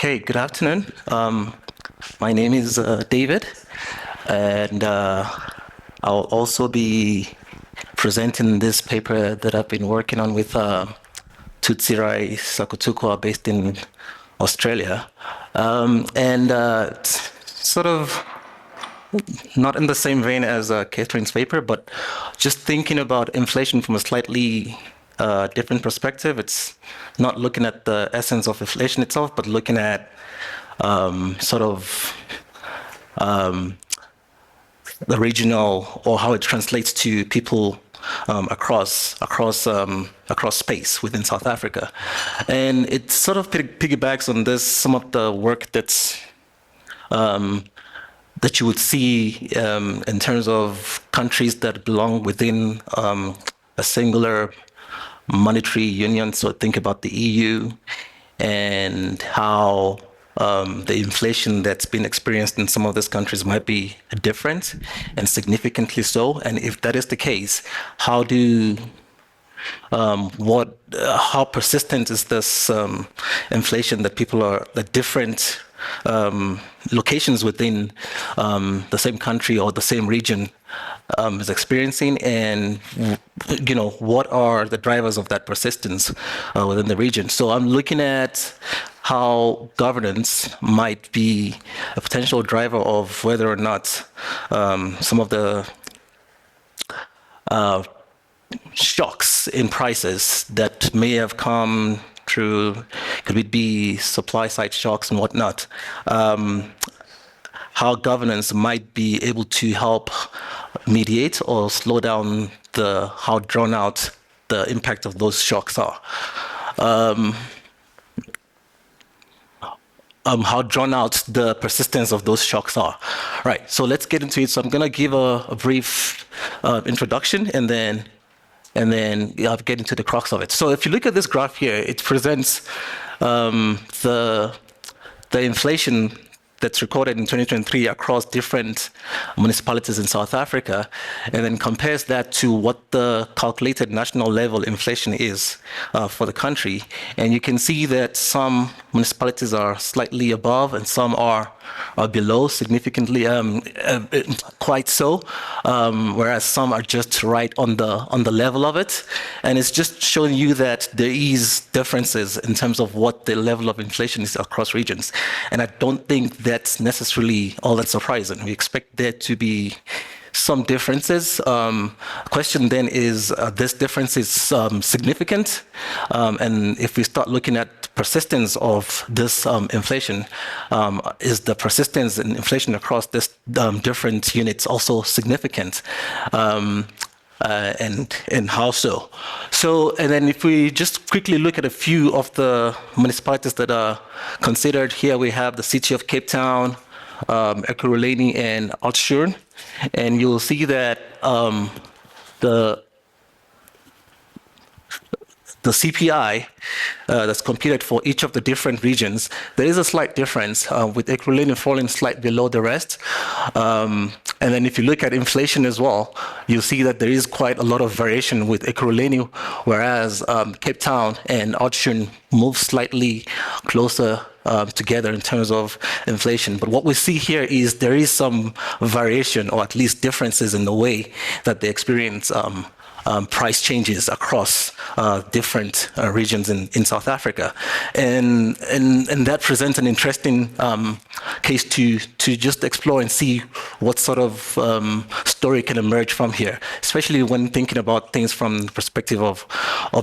Okay, good afternoon. My name is David, and I'll also be presenting this paper that I've been working on with Tutsirai Sakutukwa based in Australia. It's sort of not in the same vein as Catherine's paper, but just thinking about inflation from a slightly different perspective. It's not looking at the essence of inflation itself, but looking at the regional or how it translates to people across space within South Africa, and it sort of piggybacks on this some of the work that you would see in terms of countries that belong within a singular monetary union. So think about the EU and how the inflation that's been experienced in some of these countries might be different and significantly so. And if that is the case, how persistent is this inflation that that different locations within the same country or the same region is experiencing, and what are the drivers of that persistence within the region. So I'm looking at how governance might be a potential driver of whether or not some of the shocks in prices that may have come through, could it be supply side shocks and whatnot, how governance might be able to help mediate or slow down how drawn out the impact of those shocks are. How drawn out the persistence of those shocks are. Right, so let's get into it. So I'm going to give a brief introduction, and then I'll get into the crux of it. So if you look at this graph here, it presents the inflation that's recorded in 2023 across different municipalities in South Africa, and then compares that to what the calculated national level inflation is for the country. And you can see that some municipalities are slightly above and some are below significantly, quite so, whereas some are just right on the level of it. And it's just showing you that there is differences in terms of what the level of inflation is across regions. And I don't think that's necessarily all that surprising. We expect there to be some differences. Question then is, this difference is significant, and if we start looking at persistence of this inflation, is the persistence in inflation across this different units also significant? And how so? And then if we just quickly look at a few of the municipalities that are considered here, we have the city of Cape Town, Ekurhuleni and Oudtshoorn, and you'll see that the CPI that's computed for each of the different regions, there is a slight difference, with Ekurhuleni falling slightly below the rest. And then if you look at inflation as well, you'll see that there is quite a lot of variation with Ekurhuleni, whereas Cape Town and Oudtshoorn move slightly closer together in terms of inflation. But what we see here is there is some variation, or at least differences in the way that they experience price changes across different regions in South Africa, and that presents an interesting case to just explore and see what sort of story can emerge from here, especially when thinking about things from the perspective of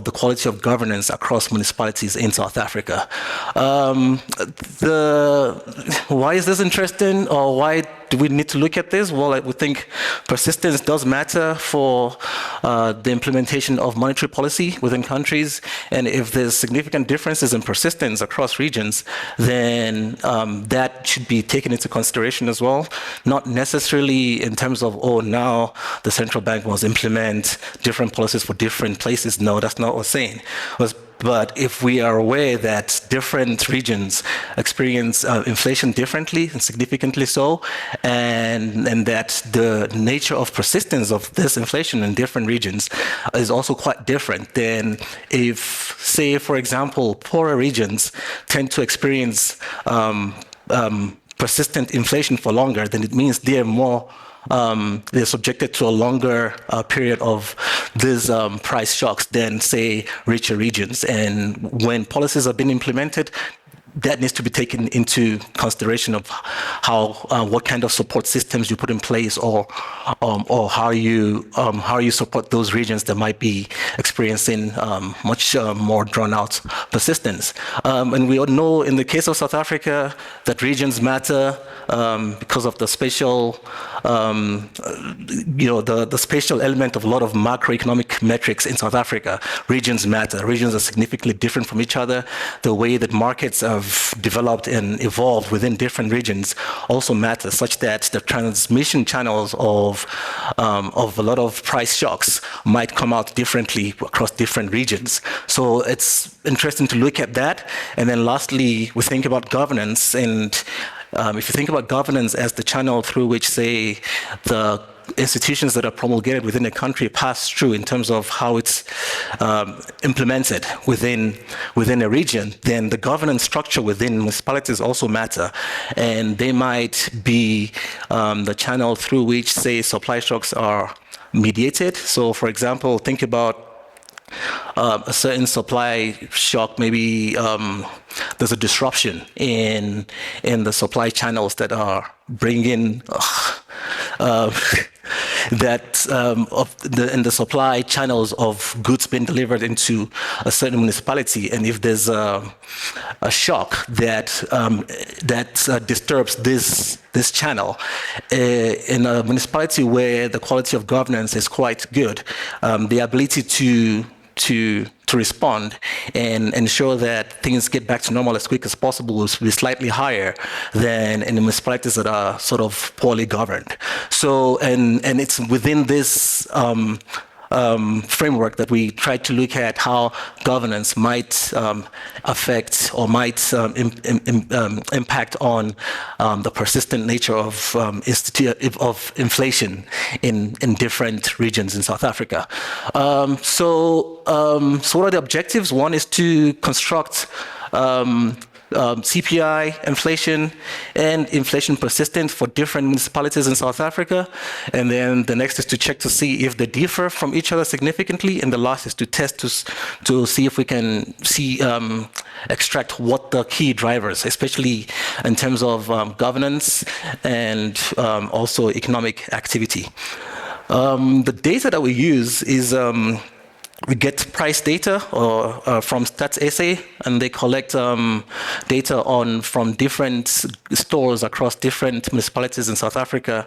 the quality of governance across municipalities in South Africa. Why is this interesting, or why do we need to look at this? Well, I would think persistence does matter for the implementation of monetary policy within countries. And if there's significant differences in persistence across regions, then that should be taken into consideration as well. Not necessarily in terms of, now the central bank must implement different policies for different places. No, that's not what we're saying. But if we are aware that different regions experience inflation differently and significantly so, and that the nature of persistence of this inflation in different regions is also quite different, then if, say, for example, poorer regions tend to experience persistent inflation for longer, then it means they're subjected to a longer period of these price shocks than, say, richer regions. And when policies are being implemented, that needs to be taken into consideration of what kind of support systems you put in place, or how you support those regions that might be experiencing much more drawn out persistence. And we all know in the case of South Africa that regions matter because of the spatial, the spatial element of a lot of macroeconomic metrics in South Africa. Regions matter. Regions are significantly different from each other. The way that markets have developed and evolved within different regions also matters, such that the transmission channels of a lot of price shocks might come out differently across different regions. So it's interesting to look at that. And then lastly, we think about governance. And if you think about governance as the channel through which, say, the institutions that are promulgated within a country pass through in terms of how it's implemented within a region, then the governance structure within municipalities also matter. And they might be the channel through which, say, supply shocks are mediated. So, for example, think about a certain supply shock. Maybe there's a disruption in the supply channels that are bringing in the supply channels of goods being delivered into a certain municipality. And if there's a shock that disturbs this channel in a municipality where the quality of governance is quite good, the ability to respond and ensure that things get back to normal as quick as possible will be slightly higher than in the municipalities that are sort of poorly governed. So, and it's within this framework that we try to look at how governance might affect or might impact on the persistent nature of inflation in different regions in South Africa. So what are the objectives? One is to construct CPI, inflation, and inflation persistent for different municipalities in South Africa. And then the next is to check to see if they differ from each other significantly. And the last is to test to see if we can extract what the key drivers, especially in terms of governance and also economic activity. The data that we use is we get price data from Stats SA, and they collect data from different stores across different municipalities in South Africa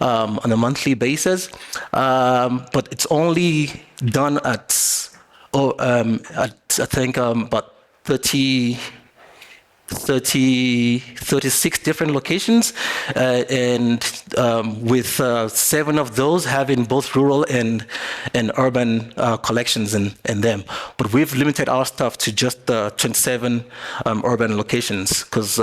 on a monthly basis. But it's only done at I think about 36 different locations, and with 7 of those having both rural and urban collections in them. But we've limited our stuff to just 27 urban locations, because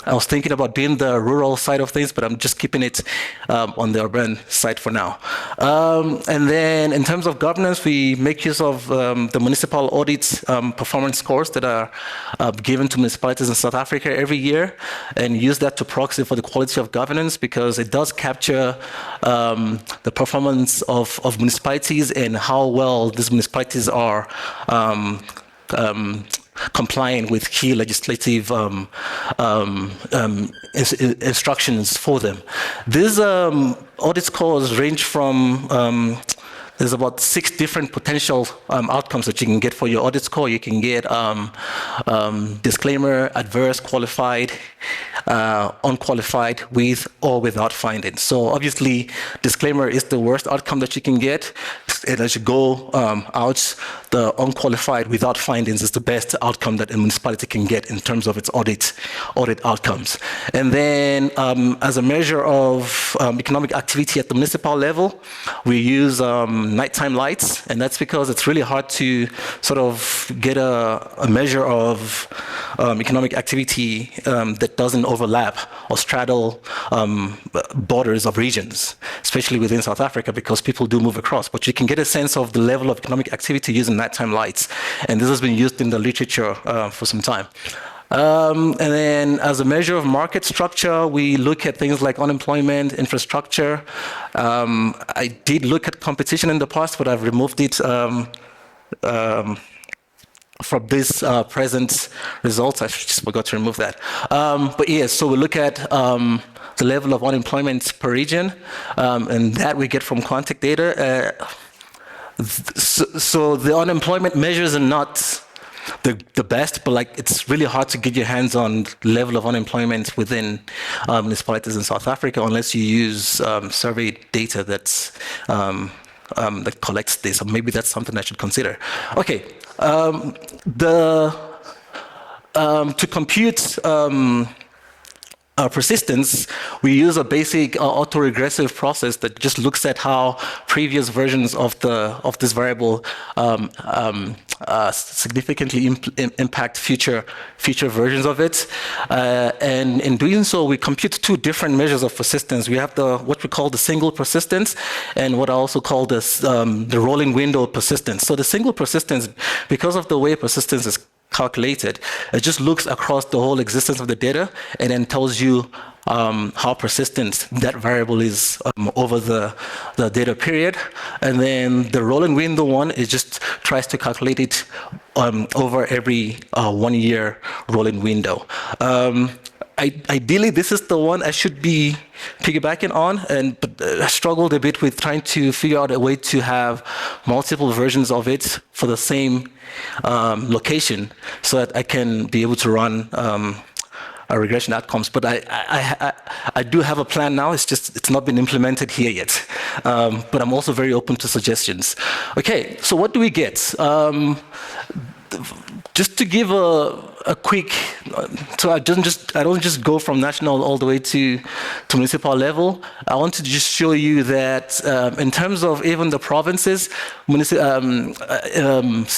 I was thinking about doing the rural side of things, but I'm just keeping it on the urban side for now. And then in terms of governance, we make use of the municipal audit performance scores that are given to municipalities in South Africa every year, and use that to proxy for the quality of governance, because it does capture the performance of municipalities and how well these municipalities are complying with key legislative instructions for them. These audit scores range from there's about 6 different potential outcomes that you can get for your audit score. You can get disclaimer, adverse, qualified, unqualified, with or without findings. So obviously, disclaimer is the worst outcome that you can get. And as you go out, the unqualified without findings is the best outcome that a municipality can get in terms of its audit outcomes. And then as a measure of economic activity at the municipal level, we use nighttime lights, and that's because it's really hard to sort of get a measure of economic activity that doesn't overlap or straddle borders of regions, especially within South Africa, because people do move across. But you can get a sense of the level of economic activity using nighttime lights, and this has been used in the literature for some time. And then as a measure of market structure, we look at things like unemployment, infrastructure. I did look at competition in the past, but I've removed it from this present results. I just forgot to remove that. But yes, so we look at the level of unemployment per region, and that we get from contact data. So the unemployment measures are not the best, but like it's really hard to get your hands on level of unemployment within municipalities in South Africa unless you use survey data that's that collects this. So maybe that's something I should consider. Okay, to compute persistence, we use a basic autoregressive process that just looks at how previous versions of this variable significantly impact future versions of it. And in doing so, we compute two different measures of persistence. We have what we call the single persistence, and what I also call this the rolling window persistence. So the single persistence, because of the way persistence is calculated, it just looks across the whole existence of the data and then tells you how persistent that variable is over the data period. And then the rolling window one, it just tries to calculate it over every 1 year rolling window. Ideally, this is the one I should be piggybacking on, but I struggled a bit with trying to figure out a way to have multiple versions of it for the same location, so that I can be able to run regression outcomes. But I do have a plan now. It's not been implemented here yet. But I'm also very open to suggestions. Okay, so what do we get? Just to give a quick, so I don't just go from national all the way to municipal level. I want to just show you that in terms of even the provinces,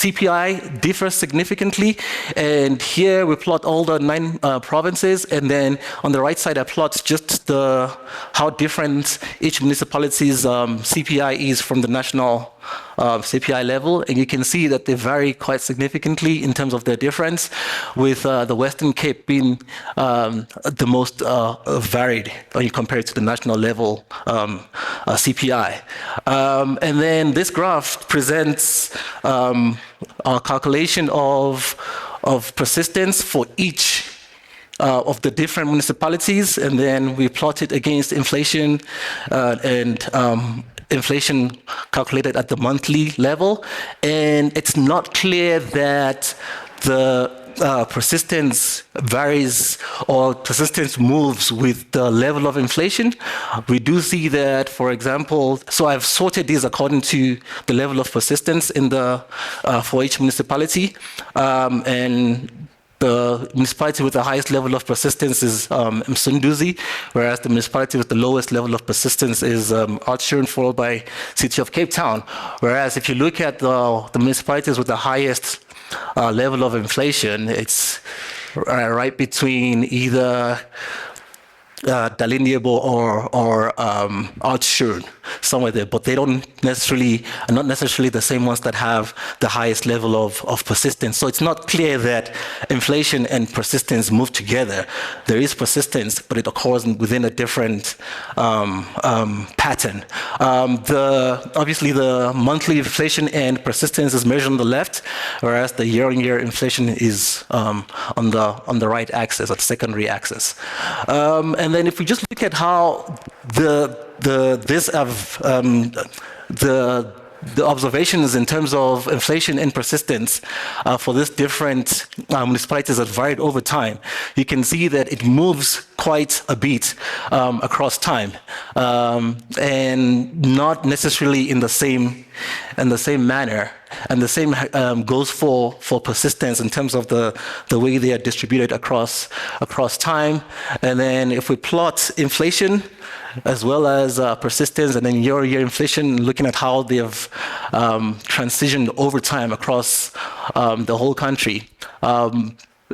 CPI differs significantly. And here we plot all the 9 provinces, and then on the right side I plot just how different each municipality's CPI is from the national CPI level, and you can see that they vary quite significantly in terms of their difference, with the Western Cape being the most varied when you compare it to the national level CPI. And then this graph presents a calculation of persistence for each of the different municipalities, and then we plot it against inflation and inflation calculated at the monthly level. And it's not clear that the persistence varies or persistence moves with the level of inflation. We do see that, for example, so I've sorted these according to the level of persistence for each municipality, and the municipality with the highest level of persistence is Msunduzi, whereas the municipality with the lowest level of persistence is Oudtshoorn, followed by City of Cape Town. Whereas if you look at the municipalities with the highest level of inflation, it's right between either Dalindyebo or Oudtshoorn, somewhere there, but they are not necessarily the same ones that have the highest level of persistence. So it's not clear that inflation and persistence move together. There is persistence, but it occurs within a different pattern. Obviously the monthly inflation and persistence is measured on the left, whereas the year-on-year inflation is on the right axis, or the secondary axis. And then if we just look at how the observations in terms of inflation and persistence for these different municipalities that varied over time, you can see that it moves quite a bit across time, and not necessarily in the same manner, and the same goes for persistence in terms of the way they are distributed across time. And then if we plot inflation as well as persistence, and then year-on-year inflation, looking at how they have transitioned over time across the whole country.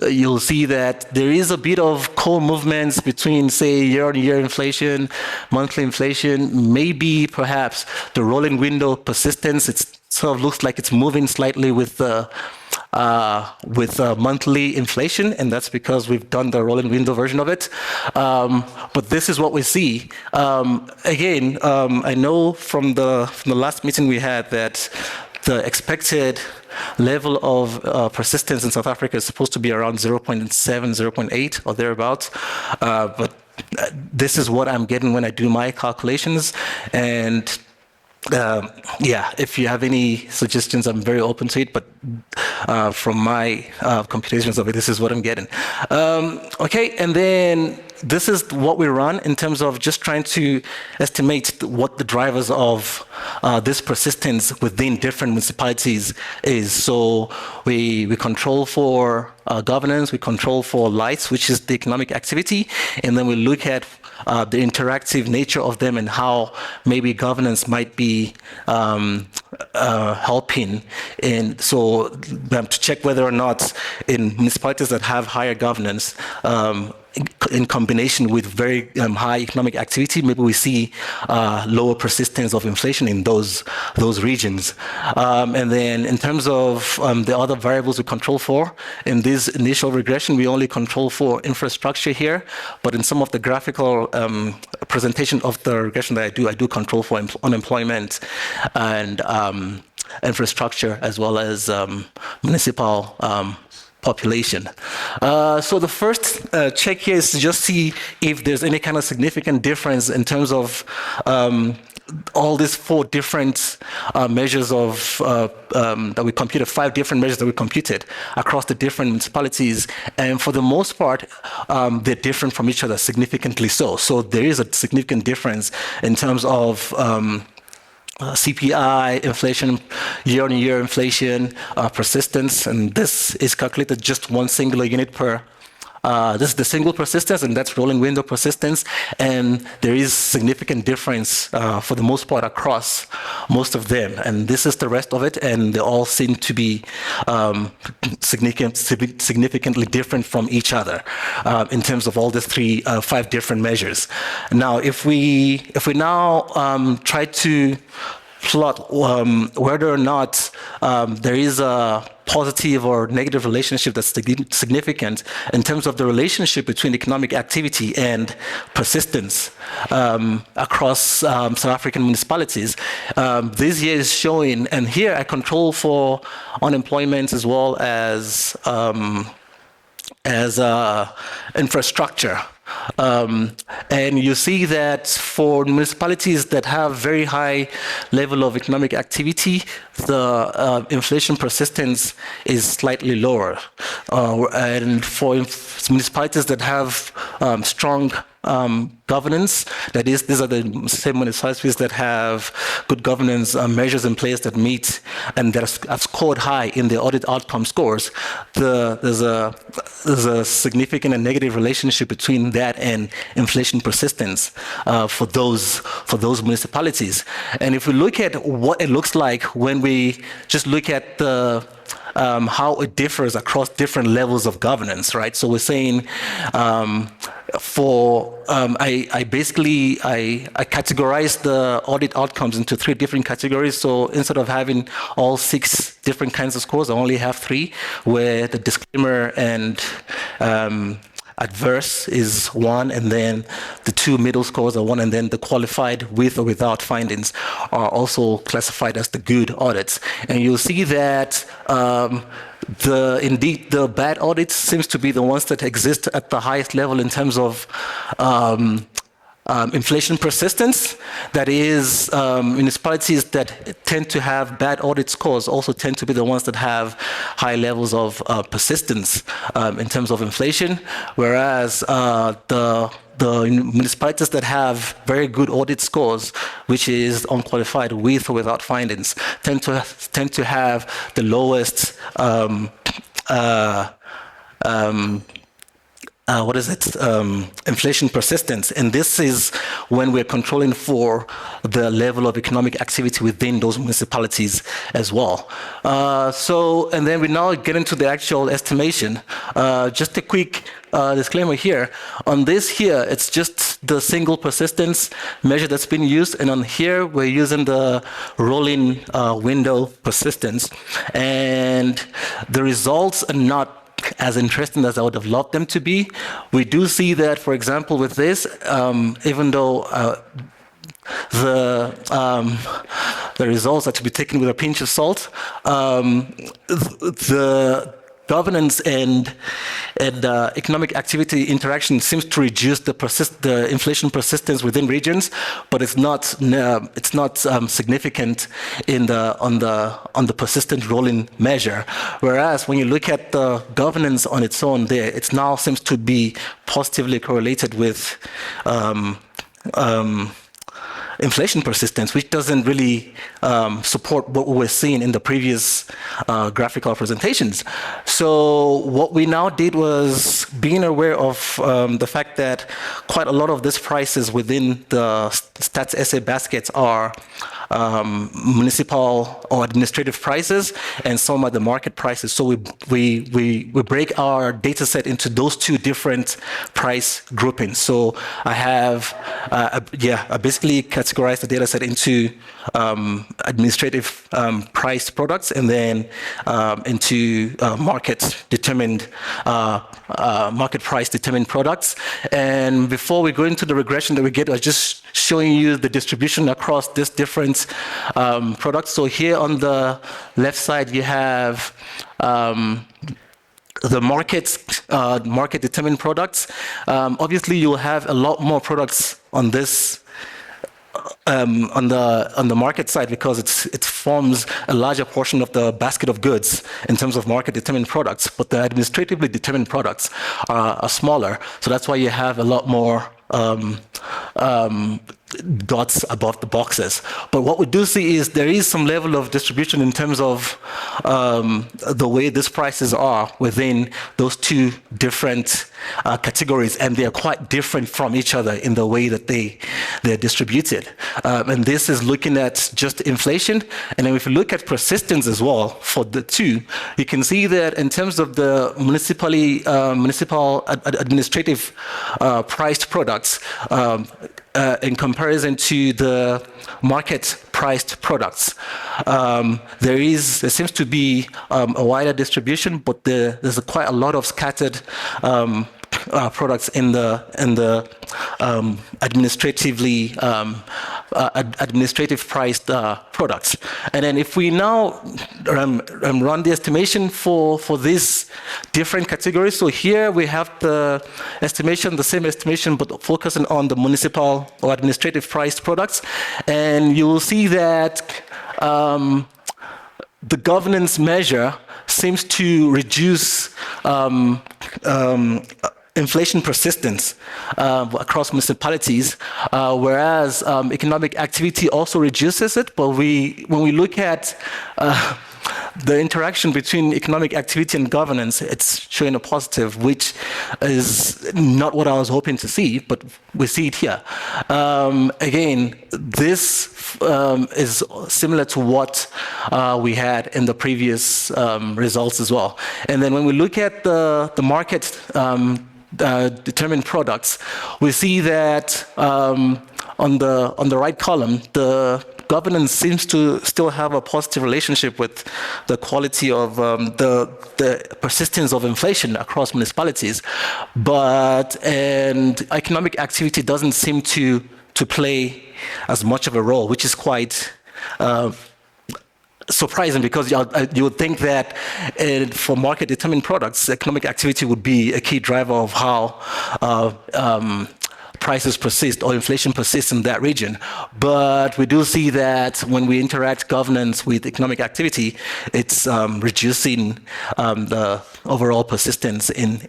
You'll see that there is a bit of co-movements between, say, year-on-year inflation, monthly inflation, maybe perhaps the rolling window persistence. It sort of looks like it's moving slightly with monthly inflation, and that's because we've done the rolling window version of it. But this is what we see. Again, I know from the last meeting we had that the expected level of persistence in South Africa is supposed to be around 0.7, 0.8 or thereabouts. But this is what I'm getting when I do my calculations. And yeah, if you have any suggestions, I'm very open to it. But from my computations of it, this is what I'm getting. Okay, and then this is what we run in terms of just trying to estimate what the drivers of this persistence within different municipalities is. So we control for governance, we control for lights, which is the economic activity, and then we look at the interactive nature of them and how maybe governance might be helping. And so to check whether or not in municipalities that have higher governance, in combination with very high economic activity, maybe we see lower persistence of inflation in those regions. And then in terms of the other variables we control for, in this initial regression, we only control for infrastructure here, but in some of the graphical presentation of the regression that I do control for unemployment and infrastructure as well as municipal population. So the first check here is to just see if there's any kind of significant difference in terms of all these 4 different measures of that we computed, 5 different measures that we computed across the different municipalities, and for the most part they're different from each other, significantly so. So there is a significant difference in terms of CPI, inflation, year-on-year inflation, persistence, and this is calculated just one singular unit per. This is the single persistence, and that's rolling window persistence, and there is significant difference for the most part across most of them, and this is the rest of it, and they all seem to be significantly different from each other in terms of all the 5 different measures. Now, if we now try to plot whether or not there is a positive or negative relationship that's significant in terms of the relationship between economic activity and persistence across South African municipalities. This here is showing, and here I control for unemployment as well as infrastructure. And you see that for municipalities that have very high level of economic activity, the inflation persistence is slightly lower. And for municipalities that have strong governance, that is, these are the same municipalities that have good governance measures in place that meet and that have scored high in the audit outcome scores. There's a significant and negative relationship between that and inflation persistence for those municipalities. And if we look at what it looks like when we just look at the how it differs across different levels of governance, right? So we're saying I categorize the audit outcomes into 3 different categories. So instead of having all 6 different kinds of scores, I only have 3, where the disclaimer and adverse is 1, and then the 2 middle scores are 1, and then the qualified with or without findings are also classified as the good audits. And you'll see that indeed the bad audits seems to be the ones that exist at the highest level in terms of inflation persistence. That is, municipalities that tend to have bad audit scores also tend to be the ones that have high levels of persistence in terms of inflation, whereas the municipalities that have very good audit scores, which is unqualified with or without findings, tend to have the lowest inflation persistence. And this is when we're controlling for the level of economic activity within those municipalities as well. And then we now get into the actual estimation. Just a quick disclaimer here. On this here, it's just the single persistence measure that's been used. And on here, we're using the rolling window persistence. And the results are not as interesting as I would have loved them to be. We do see that, for example, with this, even though the results are to be taken with a pinch of salt, the governance and economic activity interaction seems to reduce the inflation persistence within regions, but it's not significant on the persistent rolling measure. Whereas when you look at the governance on its own, it now seems to be positively correlated with inflation persistence, which doesn't really support what we were seeing in the previous graphical presentations. So what we now did was, being aware of the fact that quite a lot of these prices within the Stats SA baskets are municipal or administrative prices, and some are the market prices. So we break our data set into those two different price groupings. So I have, I basically categorize the data set into administrative price products, and then into market price determined products. And before we go into the regression that we get, I was just showing you the distribution across these different products. So here on the left side, you have the market determined products. Obviously, you'll have a lot more products on this on the market side, because it forms a larger portion of the basket of goods in terms of market determined products, but the administratively determined products are smaller. So that's why you have a lot more dots above the boxes. But what we do see is there is some level of distribution in terms of the way these prices are within those two different categories, and they are quite different from each other in the way that they're distributed. And this is looking at just inflation. And then if you look at persistence as well for the two, you can see that in terms of the municipal administrative priced products, in comparison to the market-priced products, there seems to be a wider distribution, but there's quite a lot of scattered products in the administrative priced products. And then if we now run the estimation for these different categories, so here we have the same estimation, but focusing on the municipal or administrative priced products, and you will see that the governance measure seems to reduce inflation persistence across municipalities, whereas economic activity also reduces it. But when we look at the interaction between economic activity and governance, it's showing a positive, which is not what I was hoping to see, but we see it here. Again, this is similar to what we had in the previous results as well. And then when we look at the market determined products, we see that on the right column, the governance seems to still have a positive relationship with the quality of the persistence of inflation across municipalities, and economic activity doesn't seem to play as much of a role, which is quite surprising, because you would think that for market determined products, economic activity would be a key driver of how prices persist or inflation persists in that region. But we do see that when we interact governance with economic activity, it's reducing the overall persistence in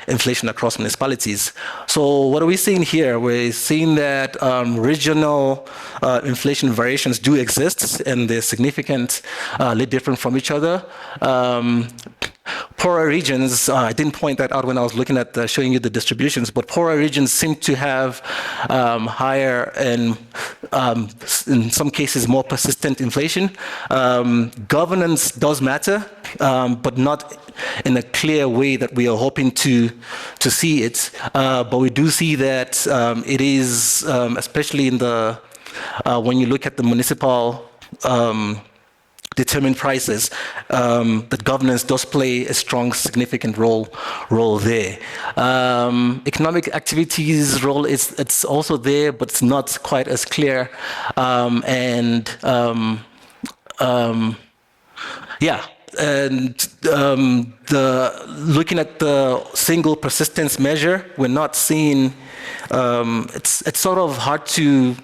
inflation across municipalities. So what are we seeing here? We're seeing that regional inflation variations do exist, and they're significantly different from each other. Poorer regions, I didn't point that out when I was looking at showing you the distributions, but poorer regions seem to have higher and in some cases more persistent inflation. Governance does matter, but not in a clear way that we are hoping to see it. But we do see that it is, especially in the when you look at the municipal determined prices, that governance does play a strong, significant role there. Economic activities role it's also there, but it's not quite as clear. Looking at the single persistence measure, we're not seeing. It's sort of hard to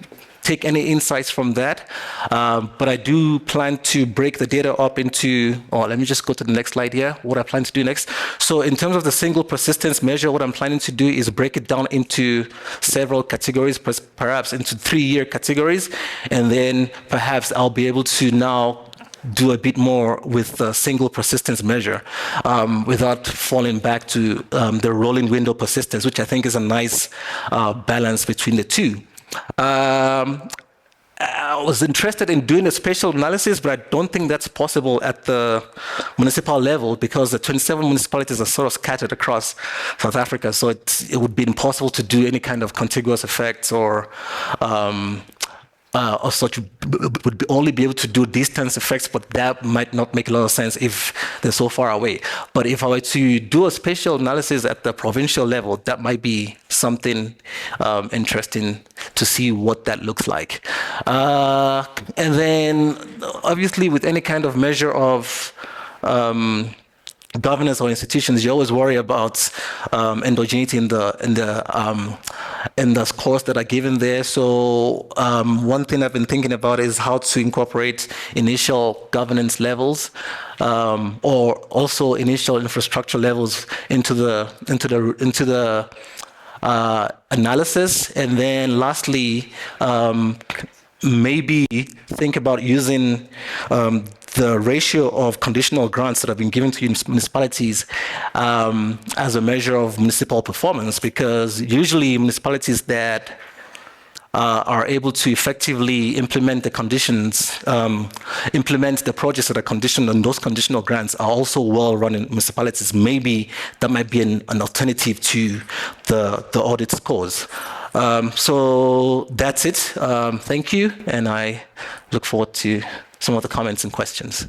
take any insights from that, but I do plan to break the data up into, let me just go to the next slide here, what I plan to do next. So in terms of the single persistence measure, what I'm planning to do is break it down into several categories, perhaps into 3-year categories, and then perhaps I'll be able to now do a bit more with the single persistence measure without falling back to the rolling window persistence, which I think is a nice balance between the two. I was interested in doing a spatial analysis, but I don't think that's possible at the municipal level because the 27 municipalities are sort of scattered across South Africa. So it would be impossible to do any kind of contiguous effects or such. Would only be able to do distance effects, but that might not make a lot of sense if they're so far away. But if I were to do a spatial analysis at the provincial level, that might be something interesting to see what that looks like. And then obviously with any kind of measure of governance or institutions, you always worry about endogeneity in the scores that are given there. So one thing I've been thinking about is how to incorporate initial governance levels or also initial infrastructure levels into the analysis. And then lastly, maybe think about using the ratio of conditional grants that have been given to municipalities as a measure of municipal performance, because usually municipalities that are able to effectively implement the conditions, implement the projects that are conditioned on those conditional grants are also well-run municipalities. Maybe that might be an alternative to the audit scores. So that's it. Thank you, and I look forward to some of the comments and questions.